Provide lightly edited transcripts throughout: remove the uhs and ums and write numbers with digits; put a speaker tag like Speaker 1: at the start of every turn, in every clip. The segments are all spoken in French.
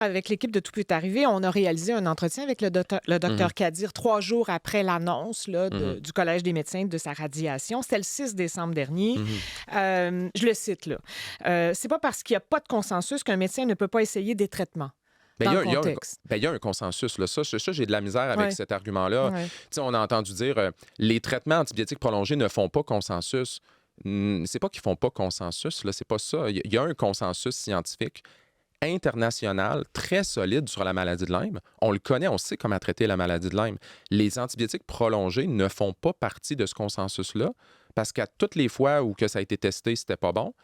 Speaker 1: Avec l'équipe de Tout peut arriver, on a réalisé un entretien avec le docteur Kadir 3 jours après l'annonce là,
Speaker 2: Mhm.
Speaker 1: du Collège des médecins de sa radiation. C'était le 6 décembre dernier.
Speaker 2: Mhm.
Speaker 1: Je le cite là. C'est pas parce qu'il n'y a pas de consensus qu'un médecin ne peut pas essayer des traitements.
Speaker 2: Ben,
Speaker 1: Dans le
Speaker 2: il y a
Speaker 1: contexte.
Speaker 2: il y a un consensus. Là. Ça, j'ai de la misère avec
Speaker 1: Ouais.
Speaker 2: cet argument-là.
Speaker 1: Ouais.
Speaker 2: Tu sais, on a entendu dire les traitements antibiotiques prolongés ne font pas consensus. C'est pas qu'ils font pas consensus, là, c'est pas ça. Il y a un consensus scientifique international très solide sur la maladie de Lyme. On le connaît, on sait comment traiter la maladie de Lyme. Les antibiotiques prolongés ne font pas partie de ce consensus-là parce qu'à toutes les fois où que ça a été testé, c'était pas bon.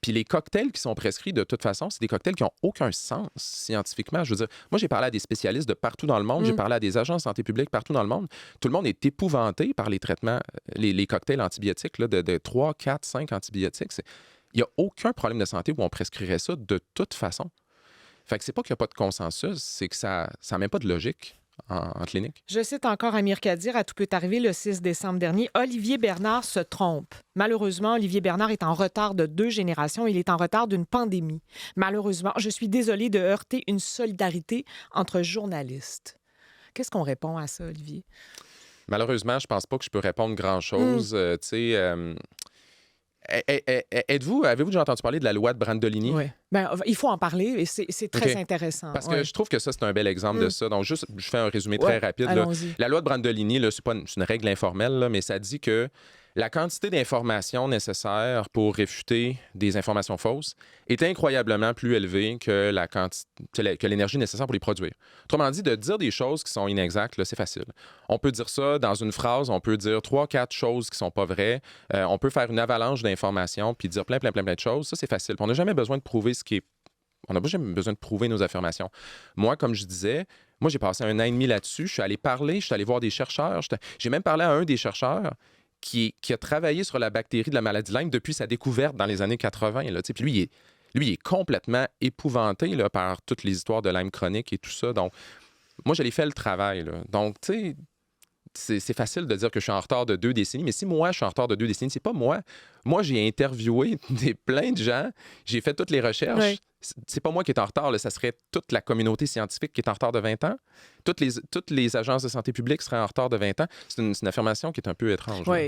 Speaker 2: Puis les cocktails qui sont prescrits, de toute façon, c'est des cocktails qui n'ont aucun sens scientifiquement. Je veux dire, moi, j'ai parlé à des spécialistes de partout dans le monde, j'ai parlé à des agents de santé publique partout dans le monde. Tout le monde est épouvanté par les traitements, les cocktails antibiotiques, là, de 3, 4, 5 antibiotiques. Il n'y a aucun problème de santé où on prescrirait ça de toute façon. Fait que c'est pas qu'il n'y a pas de consensus, c'est que ça n'a même pas de logique en clinique.
Speaker 1: Je cite encore Amir Kadir à Tout peut arriver le 6 décembre dernier. Olivier Bernard se trompe. Malheureusement, Olivier Bernard est en retard de 2 générations. Il est en retard d'une pandémie. Malheureusement, je suis désolée de heurter une solidarité entre journalistes. Qu'est-ce qu'on répond à ça, Olivier?
Speaker 2: Malheureusement, je pense pas que je peux répondre grand-chose. Tu sais, avez-vous déjà entendu parler de la loi de Brandolini?
Speaker 1: Oui. Ben, il faut en parler et c'est très
Speaker 2: OK.
Speaker 1: intéressant.
Speaker 2: Parce que je trouve que ça, c'est un bel exemple de ça. Donc, juste, je fais un résumé
Speaker 1: Ouais,
Speaker 2: très rapide. Là.
Speaker 1: allons-y.
Speaker 2: La loi de Brandolini, là, c'est une règle informelle, là, mais ça dit que la quantité d'informations nécessaires pour réfuter des informations fausses est incroyablement plus élevée que que l'énergie nécessaire pour les produire. Autrement dit, de dire des choses qui sont inexactes, là, c'est facile. On peut dire ça dans une phrase, on peut dire 3, 4 choses qui sont pas vraies, on peut faire une avalanche d'informations puis dire plein de choses. Ça, c'est facile. Puis on n'a jamais besoin de prouver ce qui est. On n'a pas jamais besoin de prouver nos affirmations. Moi, comme je disais, j'ai passé 1 an et demi là-dessus. Je suis allé parler, je suis allé voir des chercheurs. J'ai même parlé à un des chercheurs qui a travaillé sur la bactérie de la maladie de Lyme depuis sa découverte dans les années 80. Là, puis lui, il est complètement épouvanté là, par toutes les histoires de Lyme chronique et tout ça. Donc, moi, je l'ai fait le travail. Là. Donc, tu sais, c'est facile de dire que je suis en retard de 2 décennies, mais si moi, je suis en retard de 2 décennies, c'est pas moi. Moi, j'ai interviewé plein de gens, j'ai fait toutes les recherches.
Speaker 1: Oui.
Speaker 2: C'est pas moi qui est en retard, là, ça serait toute la communauté scientifique qui est en retard de 20 ans. Toutes les agences de santé publique seraient en retard de 20 ans. C'est une affirmation qui est un peu étrange.
Speaker 1: Oui.
Speaker 2: Là.